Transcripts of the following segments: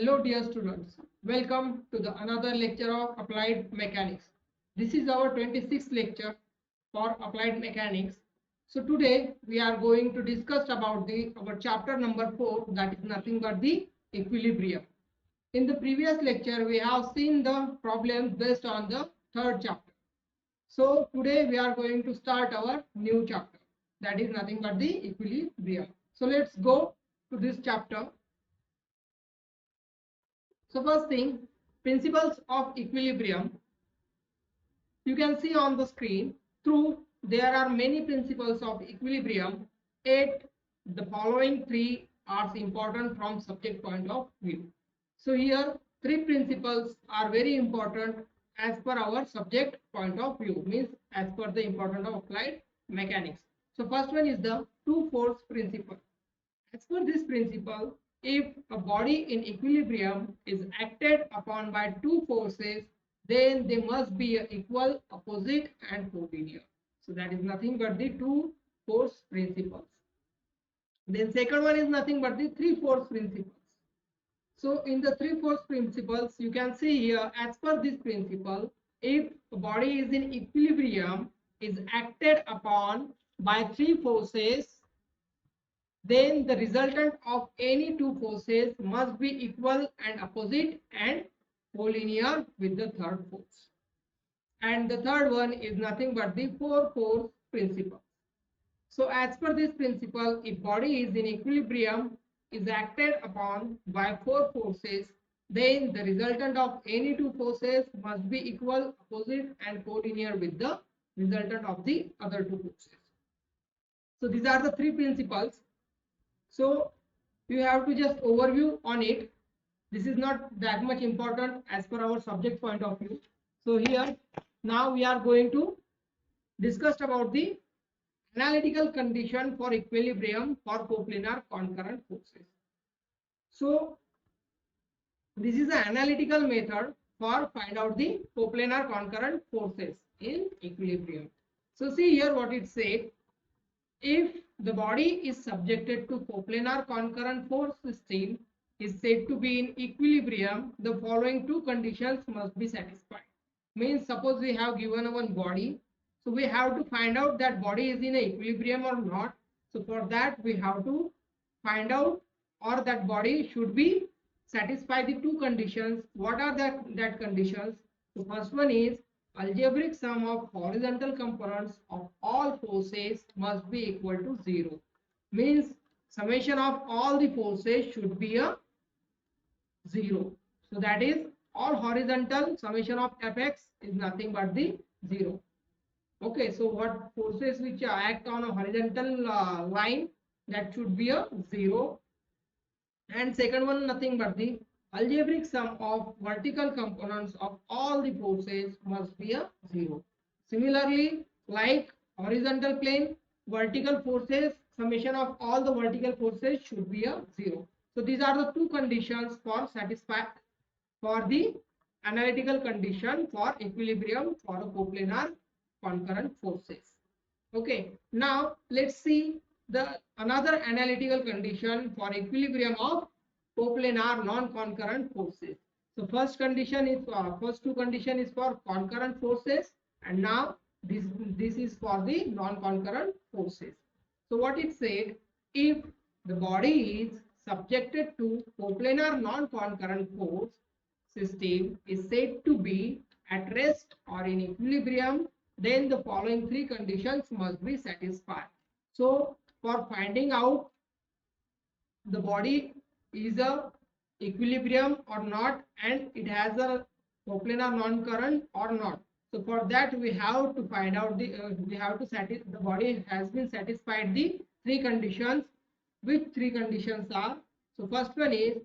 Hello dear students, welcome to the another lecture of Applied Mechanics. This is our 26th lecture for Applied Mechanics. So today we are going to discuss about our chapter number 4, that is nothing but the equilibrium. In the previous lecture we have seen the problems based on the third chapter. So today we are going to start our new chapter, that is nothing but the equilibrium. So let's go to this chapter. So first thing, principles of equilibrium. You can see on the screen, there are many principles of equilibrium, yet the following three are important from subject point of view. So here three principles are very important as per our subject point of view, means as per the importance of applied mechanics. So first one is the two-force principle. As per this principle, if a body in equilibrium is acted upon by two forces, then they must be equal, opposite and collinear. So that is nothing but the two force principles. Then second one is nothing but the three force principles. So in the three force principles, you can see here, as per this principle, if a body is in equilibrium, is acted upon by three forces, then the resultant of any two forces must be equal and opposite and collinear with the third force. And the third one is nothing but the four force principle. So as per this principle, if body is in equilibrium, is acted upon by four forces, then the resultant of any two forces must be equal, opposite and collinear with the resultant of the other two forces. So these are the three principles. So you have to just overview on it. This is not that much important as per our subject point of view. So here now we are going to discuss about the analytical condition for equilibrium for coplanar concurrent forces. So this is an analytical method for find out the coplanar concurrent forces in equilibrium. So see here what it said. If the body is subjected to coplanar concurrent force system is said to be in equilibrium, the following two conditions must be satisfied. Means suppose we have given a one body, so we have to find out that body is in equilibrium or not. So for that we have to find out, or that body should be satisfy the two conditions. What are that conditions? The first one is algebraic sum of horizontal components of all forces must be equal to 0. Means summation of all the forces should be a 0. So that is all horizontal summation of fx is nothing but the 0. Okay, so what forces which act on a horizontal line, that should be a 0. And second one nothing but the algebraic sum of vertical components of all the forces must be a 0. Similarly, like horizontal plane, vertical forces, summation of all the vertical forces should be a 0. So these are the two conditions for satisfy for the analytical condition for equilibrium for the coplanar concurrent forces. Okay, now let's see the another analytical condition for equilibrium of coplanar non-concurrent forces. So first condition is first two condition is for concurrent forces, and now this is for the non-concurrent forces. So what it said, if the body is subjected to coplanar non-concurrent force system is said to be at rest or in equilibrium, then the following three conditions must be satisfied. So for finding out the body is a equilibrium or not, and it has a coplanar non-current or not. So for that we have to find out the the body has been satisfied the three conditions. Which three conditions are? So first one is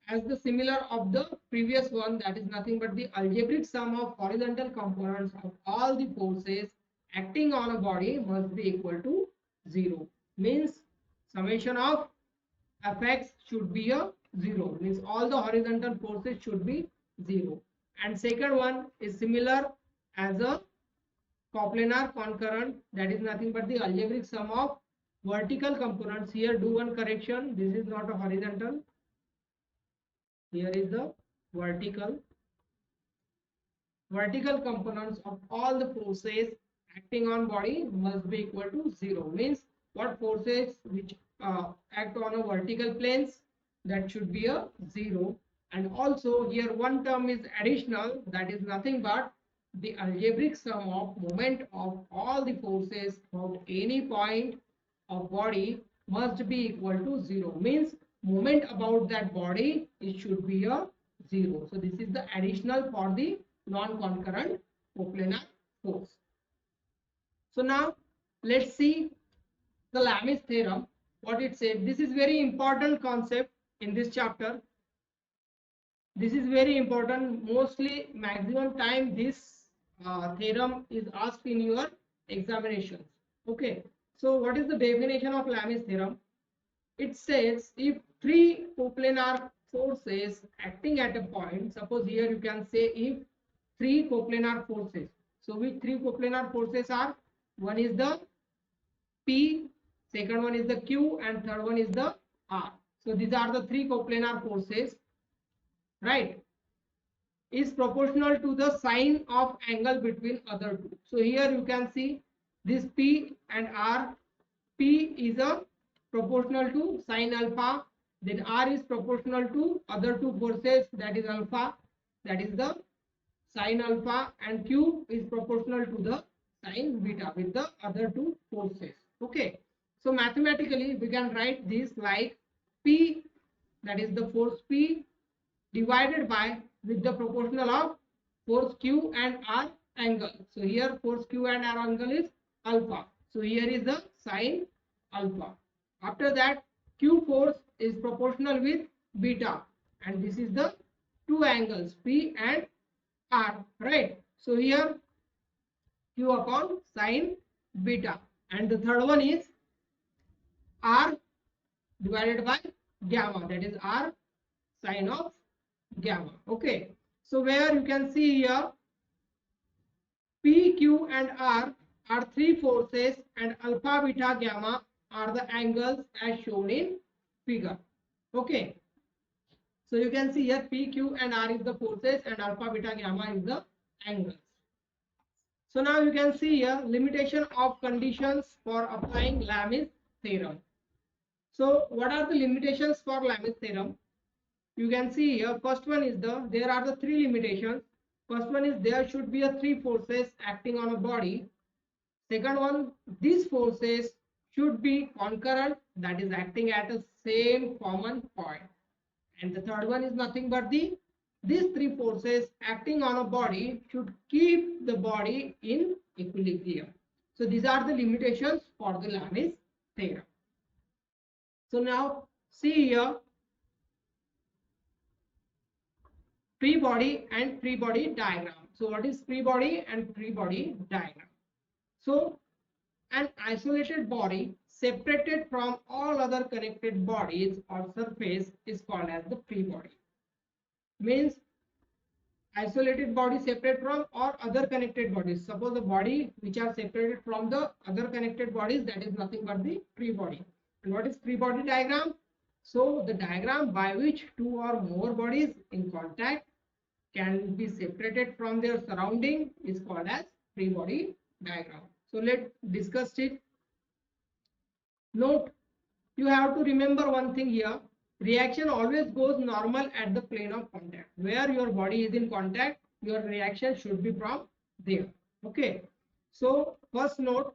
as the similar of the previous one, that is nothing but the algebraic sum of horizontal components of all the forces acting on a body must be equal to 0. Means summation of fx should be a 0. Means all the horizontal forces should be 0. And second one is similar as a coplanar concurrent, that is nothing but the algebraic sum of vertical components. Here do one correction, this is not a horizontal, Here is the vertical components of all the forces acting on body must be equal to 0. Means what forces which act on a vertical planes, that should be a 0. And also here one term is additional, that is nothing but the algebraic sum of moment of all the forces at any point of body must be equal to 0. Means moment about that body, it should be a 0. So this is the additional for the non-concurrent coplanar force. So now let's see the Lami's theorem, what it said. This is very important concept in this chapter. This is very important. Mostly maximum time this theorem is asked in your examinations. Okay. So what is the definition of Lami's theorem? It says if three coplanar forces acting at a point, suppose here you can say if three coplanar forces. So which three coplanar forces are? One is the P, second one is the Q, and third one is the R. So these are the three coplanar forces, right? Is proportional to the sine of angle between other two. So here you can see this P and R. P is a proportional to sine alpha, then R is proportional to other two forces, that is alpha, that is the sine alpha, and Q is proportional to the sine beta with the other two forces. Okay, so mathematically we can write this like P, that is the force P, divided by with the proportional of force Q and R angle. So here force Q and R angle is alpha. So here is the sine alpha. After that, Q force is proportional with beta, and this is the two angles P and R, right? So here Q upon sine beta, and the third one is R divided by gamma, that is R sine of gamma. Okay, so where you can see here P, Q and R are three forces, and alpha, beta, gamma are the angles as shown in figure. Okay, so you can see here P, Q and R is the forces, and alpha, beta, gamma is the angles. So now you can see here limitation of conditions for applying Lami's theorem. So what are the limitations for Lami's theorem? You can see here first one is there are the three limitations. First one is there should be a three forces acting on a body. Second one, these forces should be concurrent, that is acting at a same common point. And the third one is nothing but these three forces acting on a body should keep the body in equilibrium. So these are the limitations for the Lami's theorem. So now see here free body and free body diagram. So what is free body and free body diagram? So an isolated body separated from all other connected bodies or surface is called as the free body. Means isolated body separate from or other connected bodies. Suppose the body which are separated from the other connected bodies, that is nothing but the free body. And what is free body diagram? So the diagram by which two or more bodies in contact can be separated from their surrounding is called as free body diagram. So let's discuss it. Note, you have to remember one thing here. Reaction always goes normal at the plane of contact. Where your body is in contact, your reaction should be from there. Okay. So first note,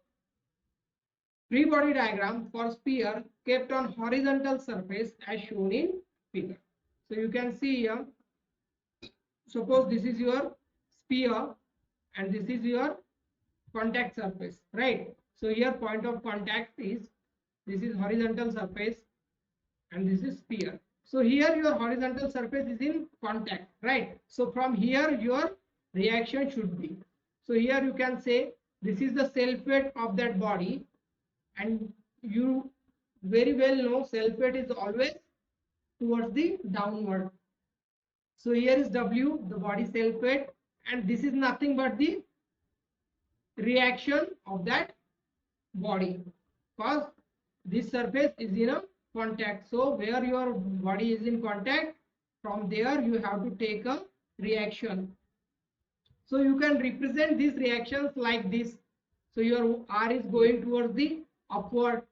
free body diagram for sphere kept on horizontal surface as shown in figure. So you can see here, suppose this is your sphere and this is your contact surface, right? So here point of contact is, this is horizontal surface and this is sphere. So here your horizontal surface is in contact, right? So from here your reaction should be. So here you can say this is the self weight of that body, and you very well know self weight is always towards the downward. So here is W, the body self weight, and this is nothing but the reaction of that body, because this surface is in a contact. So where your body is in contact, from there you have to take a reaction. So you can represent these reactions like this. So your R is going towards the upward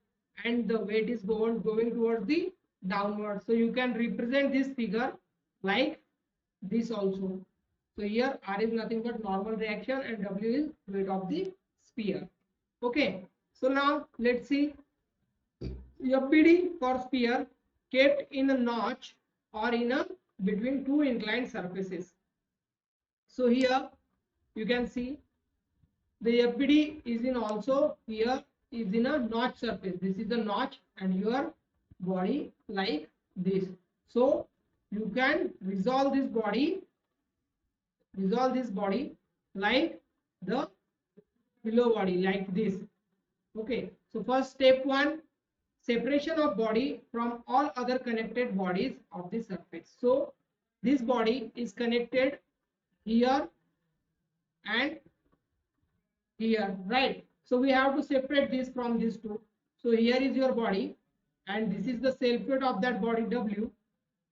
and the weight is going towards the downward. So you can represent this figure like this also. So here R is nothing but normal reaction and W is weight of the sphere. Okay. So now let's see FBD for sphere kept in a notch or in a between two inclined surfaces. So here you can see the FBD is in also here is in a notch surface. This is the notch and your body like this. So you can resolve this body like the below body like this. Okay. So first step 1, separation of body from all other connected bodies of the surface. So this body is connected here and here, right? So we have to separate this from these two. So here is your body and this is the self weight of that body W,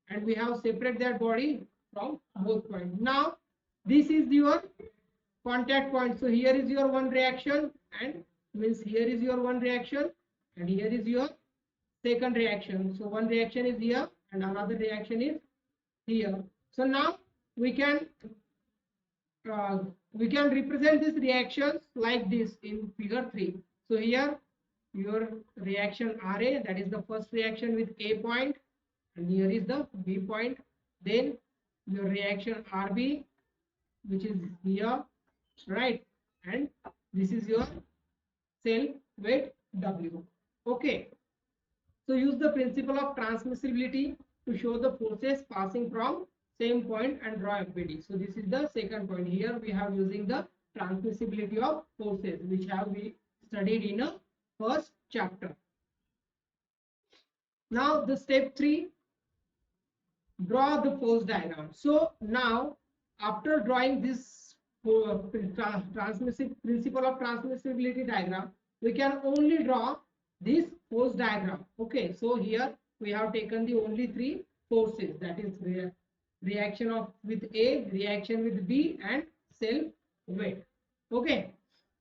and we have separate that body from both points. Now this is your contact point. So here is your one reaction and means here is your one reaction and here is your second reaction. So one reaction is here and another reaction is here. So now we can represent these reactions like this in figure 3. So here your reaction RA, that is the first reaction with A point, and here is the B point. Then your reaction RB, which is here, right? And this is your self weight W. Okay. So use the principle of transmissibility to show the forces passing from same point and draw FBD. So this is the second point. Here we have using the transmissibility of forces, which have we studied in a first chapter. Now the step 3, draw the force diagram. So now after drawing this principle of transmissibility diagram, we can only draw this force diagram. Okay, so here we have taken the only 3 forces, that is reaction of with A, reaction with B, and self weight. Okay,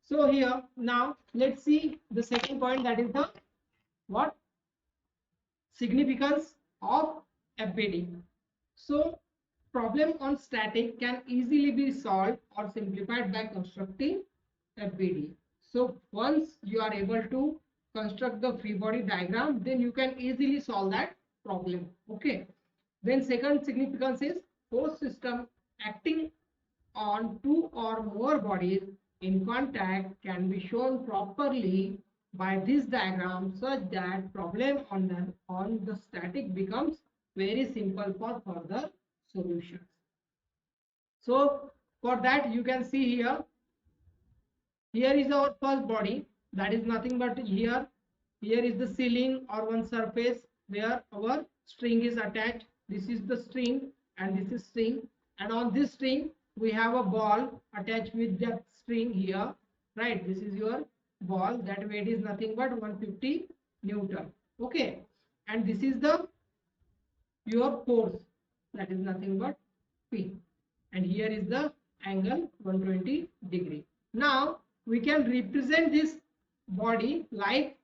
so here now let's see the second point, that is the what significance of FBD. So problem on static can easily be solved or simplified by constructing FBD. So once you are able to construct the free body diagram, then you can easily solve that problem. Okay. Then second significance is force system acting on 2 or more bodies in contact can be shown properly by this diagram, such that problem on the static becomes very simple for further solutions. So for that you can see here is our first body, that is nothing but here is the ceiling or one surface where our string is attached. This is the string and this is string, and on this string we have a ball attached with that string here, right? This is your ball, that weight is nothing but 150 Newton. Okay, and this is the your force, that is nothing but P, and here is the angle 120 degree. Now we can represent this body like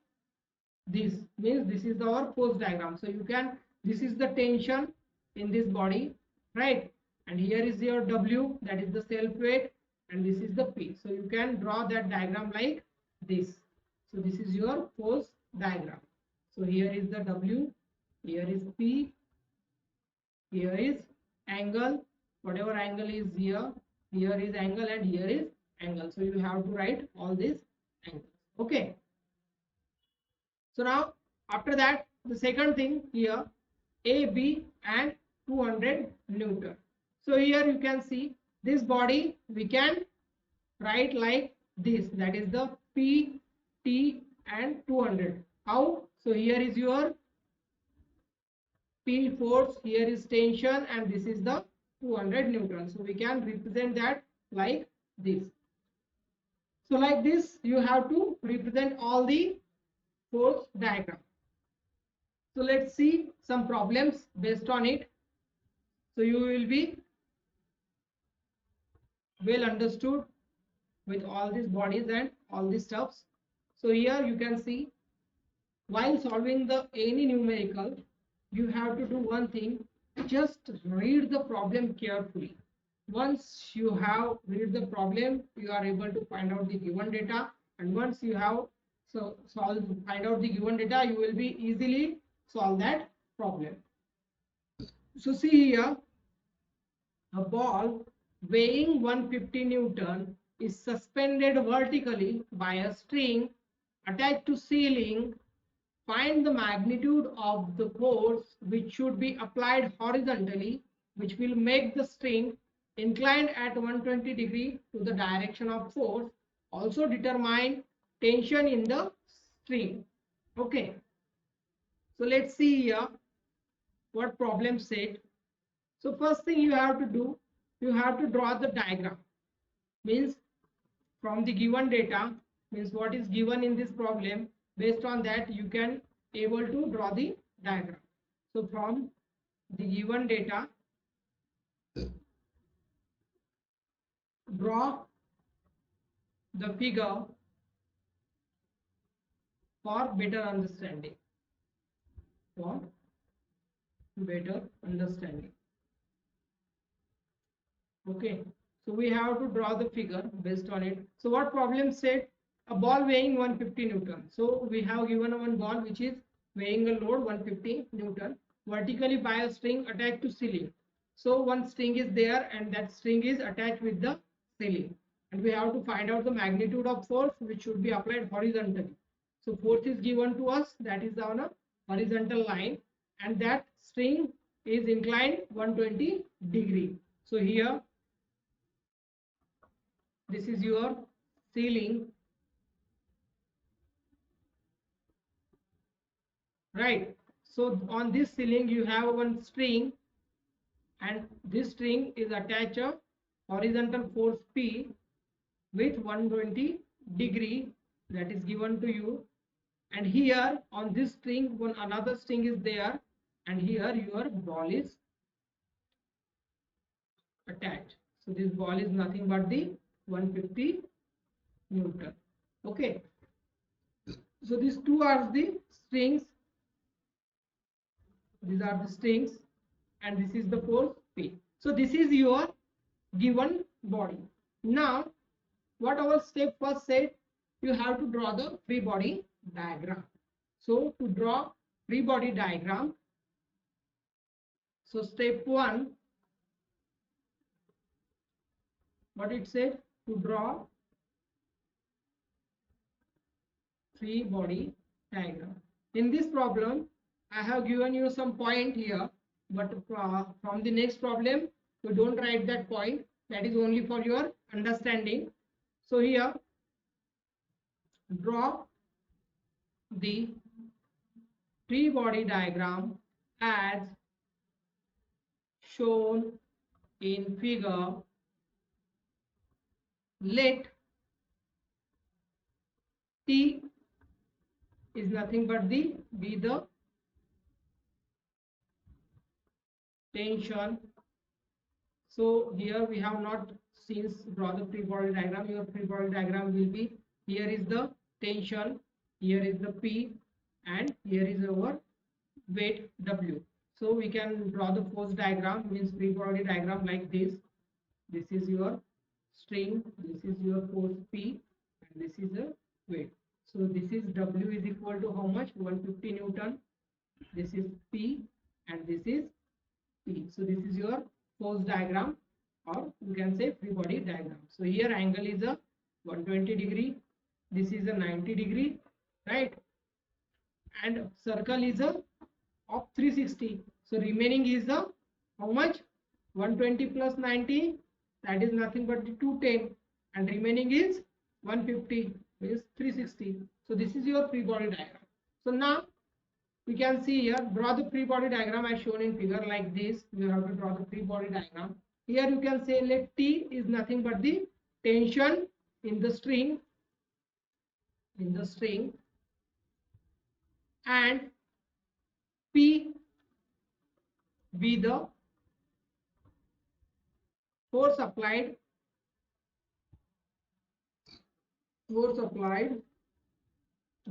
this, means this is our force diagram. So you can, this is the tension in this body, right? And here is your W, that is the self weight, and this is the P. So you can draw that diagram like this. So this is your force diagram. So here is the W, here is P, here is angle, whatever angle is here is angle, and here is angle. So you have to write all these angles. Okay. So now after that, the second thing here, A, B and 200 Newton. So here you can see this body we can write like this, that is the P, T and 200. How? So here is your P force, here is tension, and this is the 200 Newton. So we can represent that like this. So like this you have to represent all the force diagram. So let's see some problems based on it. So you will be well understood with all these bodies and all these stuffs. So here you can see, while solving the any numerical, you have to do one thing: just read the problem carefully. Once you have read the problem, you are able to find out the given data, and once you have find out the given data, you will be easily solve that problem. So see here, a ball weighing 150 Newton is suspended vertically by a string attached to ceiling. Find the magnitude of the force which should be applied horizontally, which will make the string inclined at 120 degree to the direction of force. Also determine tension in the string. Okay. So let's see here what problem said. So first thing you have to do, you have to draw the diagram. Means from the given data, means what is given in this problem, based on that you can able to draw the diagram. So from the given data, draw the figure for better understanding. For better understanding. Okay, so we have to draw the figure based on it. So what problem said? A ball weighing 150 Newton. So we have given one ball which is weighing a load 150 Newton vertically by a string attached to ceiling. So one string is there and that string is attached with the ceiling, and we have to find out the magnitude of force which should be applied horizontally. So force is given to us, that is on a horizontal line, and that string is inclined 120 degree. So here this is your ceiling, right? So on this ceiling you have one string, and this string is attached a horizontal force P with 120 degree, that is given to you. And here on this string one another string is there, and here your ball is attached. So this ball is nothing but the 150 Newton. Okay, so these two are the strings, these are the strings, and this is the force P. So this is your given body. Now what our step first said, you have to draw the free body diagram. So to draw free body diagram, so step 1, what it said, to draw free body diagram. In this problem I have given you some point here, but from the next problem you don't write that point, that is only for your understanding. So here draw the free body diagram as shown in figure. Let T is nothing but the tension. So here we have not since draw the free body diagram. Your free body diagram will be, here is the tension, here is the P, and here is our weight W. So we can draw the force diagram, means free body diagram, like this. This is your string, this is your force P, and this is a weight. So this is W is equal to how much? 150 Newton. This is P and this is P. So this is your force diagram, or you can say free body diagram. So here angle is a 120 degree, this is a 90 degree, right? And circle is a of 360. So remaining is the how much? 120 plus 90, that is nothing but 210, and remaining is 150, is 360. So this is your free body diagram. So now we can see here, draw the free body diagram as shown in figure, like this. You have to draw the free body diagram. Here you can say let T is nothing but the tension in the string, and P be the force applied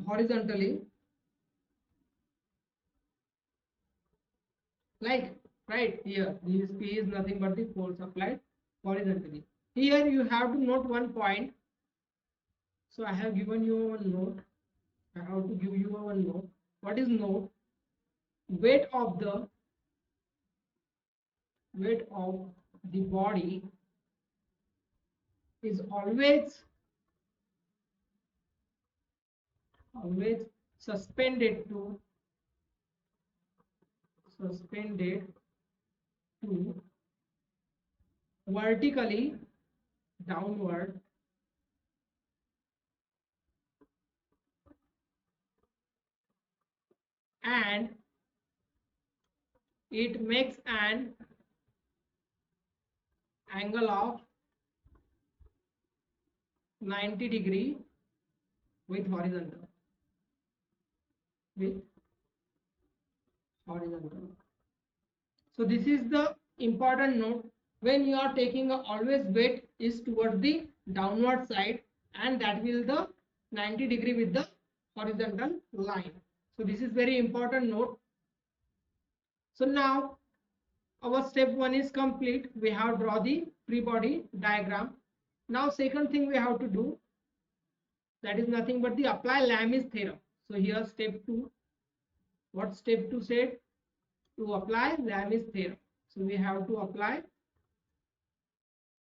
horizontally, like right here, this P is nothing but the force applied horizontally. Here you have to note one point. So I have given you one note. I have to give you one note. What is note? Weight of the body is always suspended to vertically downward, and it makes an angle of 90 degree with horizontal. So this is the important note. When you are taking always weight is towards the downward side, and that will the 90 degree with the horizontal line. So this is very important note. So now our step 1 is complete. We have draw the free body diagram. Now second thing we have to do, that is nothing but the apply Lami's theorem. So here step 2. What step 2 said? To apply Lami's theorem. So we have to apply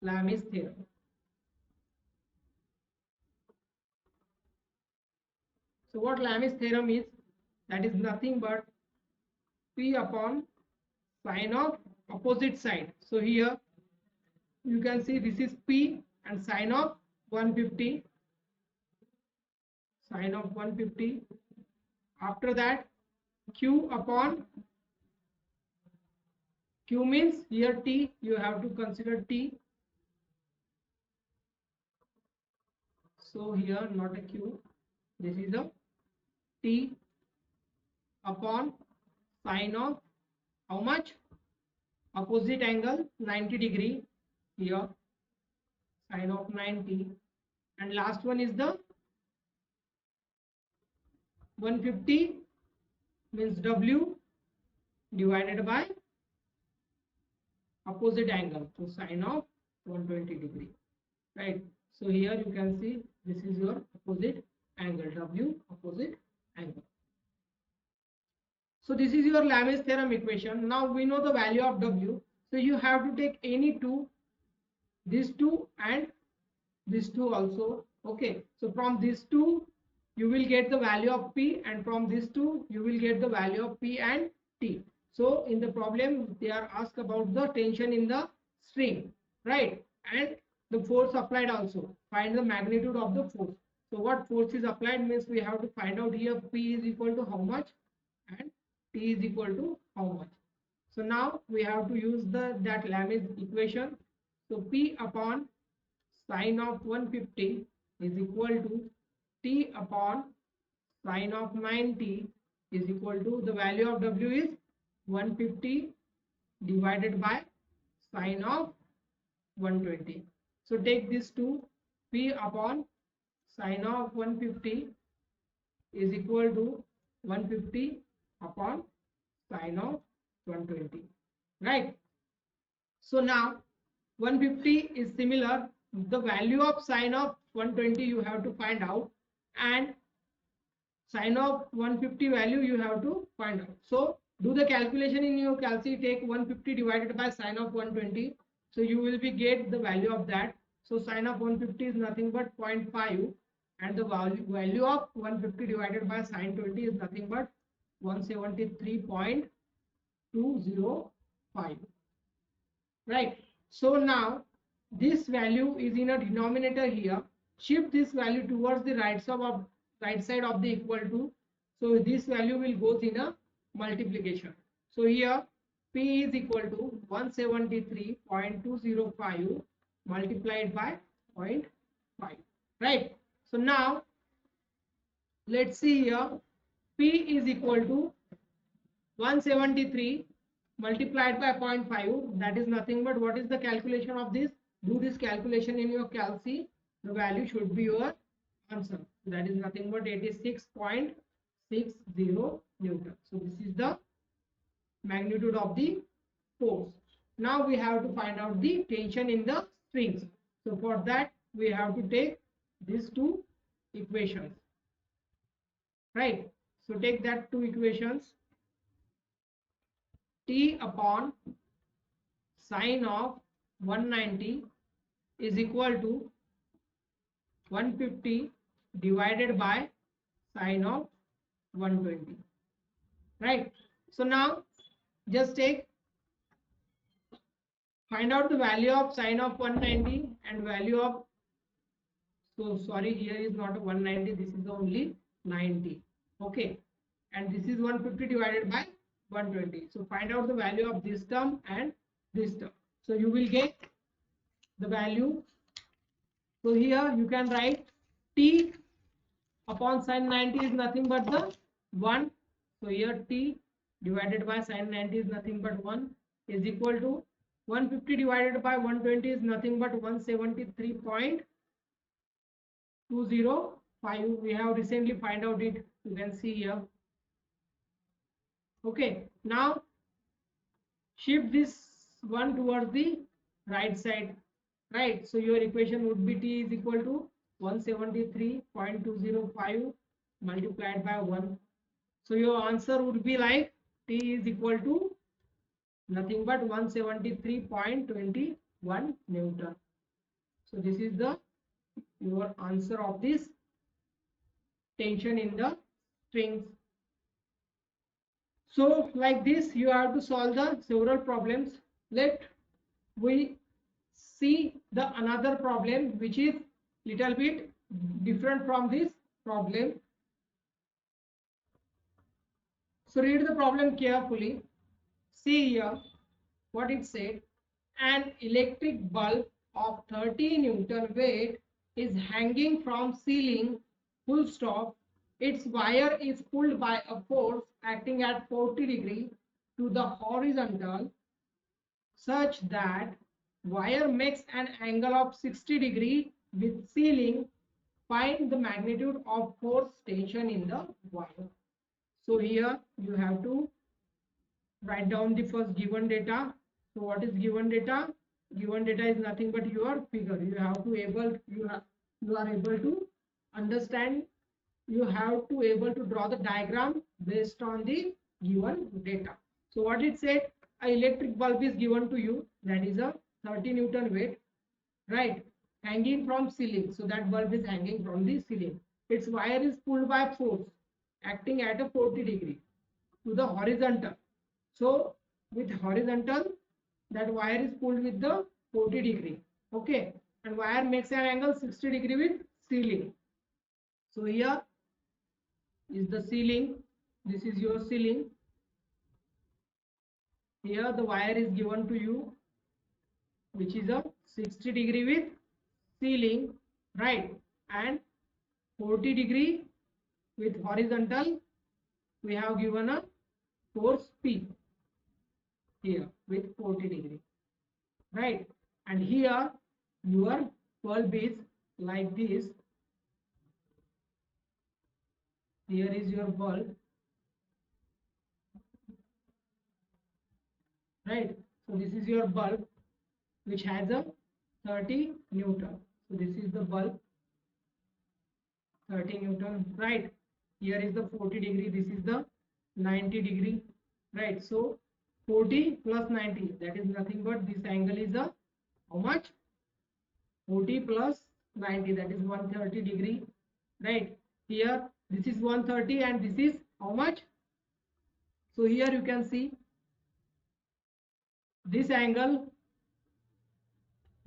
Lami's theorem. So what Lami's theorem is? That is nothing but P upon sine of opposite side. So here you can see this is P and sine of 150. Sine of 150. After that Q upon Q means here T, you have to consider T. So here not a Q, this is a T upon sine of how much? Opposite angle 90 degree, here sine of 90, and last one is the 150 means W divided by opposite angle, so sine of 120 degree, right? So here you can see this is your opposite angle, W opposite angle. So this is your Lami's theorem equation. Now we know the value of W. So you have to take any two, these two and these two also. Okay. So from these two you will get the value of P, and from these two you will get the value of P and T. So in the problem they are asked about the tension in the string, right? And the force applied also. Find the magnitude of the force. So what force is applied means we have to find out here P is equal to how much and T is equal to how much. So now we have to use that Lami's equation. So P upon sine of 150 is equal to T upon sine of 90 is equal to, the value of W is 150 divided by sine of 120. So take this two, P upon sine of 150 is equal to 150 upon sine of 120, right? So now 150 is similar, the value of sine of 120 you have to find out, and sine of 150 value you have to find out. So do the calculation in your calci, take 150 divided by sine of 120, so you will be get the value of that. So sine of 150 is nothing but 0.5, and the value of 150 divided by sine 20 is nothing but 173.205, right? So now this value is in a denominator here. Shift this value towards the right side of the equal to. So this value will goes in a multiplication. So here P is equal to 173.205 multiplied by 0.5, right? So now let's see here, P is equal to 173 multiplied by 0.5, that is nothing but what is the calculation of this? Do this calculation in your calc. The value should be your answer. That is nothing but 86.60 Newton. So this is the magnitude of the force. Now we have to find out the tension in the strings. So for that we have to take these two equations, right? So take that two equations. T upon sine of 190 is equal to 150 divided by sine of 120, right? So now just find out the value of sine of 190 and value of, so sorry, here is not a 190, this is only 90, okay, and this is 150 divided by 120. So find out the value of this term and this term. So you will get the value. So here you can write T upon sine 90 is nothing but the 1. So here T divided by sine 90 is nothing but 1 is equal to 150 divided by 120 is nothing but 173.205. We have recently find out it. You can see here. Okay, now shift this one towards the right side, right? So your equation would be T is equal to 173.205 multiplied by 1. So your answer would be like T is equal to nothing but 173.21 Newton. So this is the your answer of this tension in the strings. So like this you have to solve the several problems. Let we see the another problem which is little bit different from this problem. So read the problem carefully. See here what it said. An electric bulb of 30 Newton weight is hanging from ceiling, full stop. Its wire is pulled by a force acting at 40 degree to the horizontal such that wire makes an angle of 60 degree with ceiling. Find the magnitude of force tension in the wire. So here you have to write down the first given data. So what is given data? Given data is nothing but your figure. You have to you are able to understand. You have to able to draw the diagram based on the given data. So what it said, an electric bulb is given to you, that is a 30 Newton weight, right, hanging from ceiling. So that bulb is hanging from the ceiling. Its wire is pulled by force acting at a 40 degree to the horizontal. So with horizontal, that wire is pulled with the 40 degree, okay, and wire makes an angle 60 degree with ceiling. So here is the ceiling. This is your ceiling. Here the wire is given to you, which is a 60 degree with ceiling, right, and 40 degree with horizontal. We have given a force P here with 40 degree, right, and here your bulb is like this. Here is your bulb, right? So this is your bulb which has a 30 Newton. So this is the bulb, 30 Newton, right? Here is the 40 degree, this is the 90 degree, right? So 40 plus 90, that is nothing but this angle is a how much? 40 plus 90, that is 130 degree, right? Here this is 130 and this is how much? So here you can see this angle,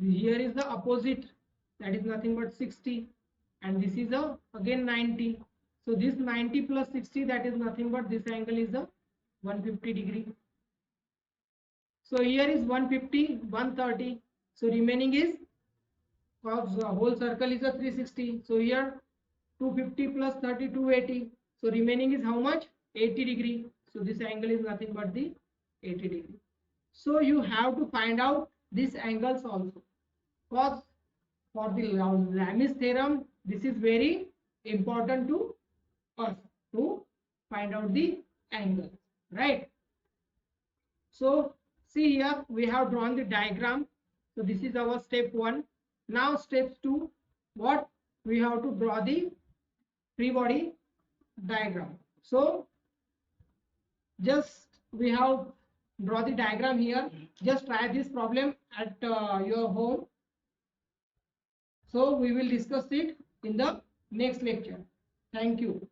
here is the opposite, that is nothing but 60, and this is a again 90. So this 90 plus 60, that is nothing but this angle is a 150 degree. So here is 150, 130. So remaining is, cause the whole circle is a 360. So here 250 plus 30, 280. So remaining is how much? 80 degree. So this angle is nothing but the 80 degree. So you have to find out these angles also. Because for the Ramis theorem, this is very important to us to find out the angle, right? So see here we have drawn the diagram. So this is our step 1. Now step 2, what we have to draw the free body diagram. So just we have draw the diagram here. Just try this problem at your home. So we will discuss it in the next lecture. Thank you.